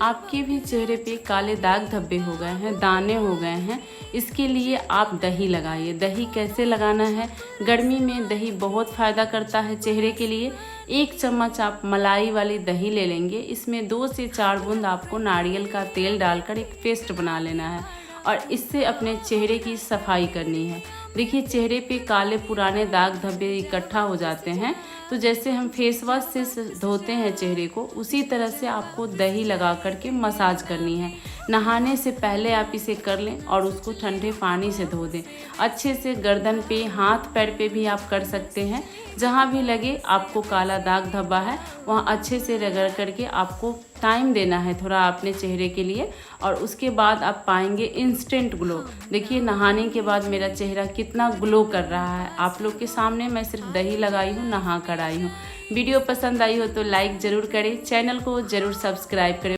आपके भी चेहरे पे काले दाग धब्बे हो गए हैं, दाने हो गए हैं, इसके लिए आप दही लगाइए। दही कैसे लगाना है? गर्मी में दही बहुत फ़ायदा करता है चेहरे के लिए। 1 चम्मच आप मलाई वाली दही ले लेंगे। इसमें 2 से 4 बूंद आपको नारियल का तेल डालकर एक पेस्ट बना लेना है और इससे अपने चेहरे की सफाई करनी है। देखिए, चेहरे पे काले पुराने दाग धब्बे इकट्ठा हो जाते हैं, तो जैसे हम फेस वॉश से धोते हैं चेहरे को, उसी तरह से आपको दही लगा करके मसाज करनी है। नहाने से पहले आप इसे कर लें और उसको ठंडे पानी से धो दें। अच्छे से गर्दन पे, हाथ पैर पे भी आप कर सकते हैं। जहाँ भी लगे आपको काला दाग धब्बा है, वहाँ अच्छे से रगड़ करके आपको टाइम देना है थोड़ा अपने चेहरे के लिए, और उसके बाद आप पाएंगे इंस्टेंट ग्लो। देखिए, नहाने के बाद मेरा चेहरा कितना ग्लो कर रहा है। आप लोग के सामने मैं सिर्फ दही लगाई हूँ, नहा कर आई हूँ। वीडियो पसंद आई हो तो लाइक ज़रूर करें, चैनल को ज़रूर सब्सक्राइब करें।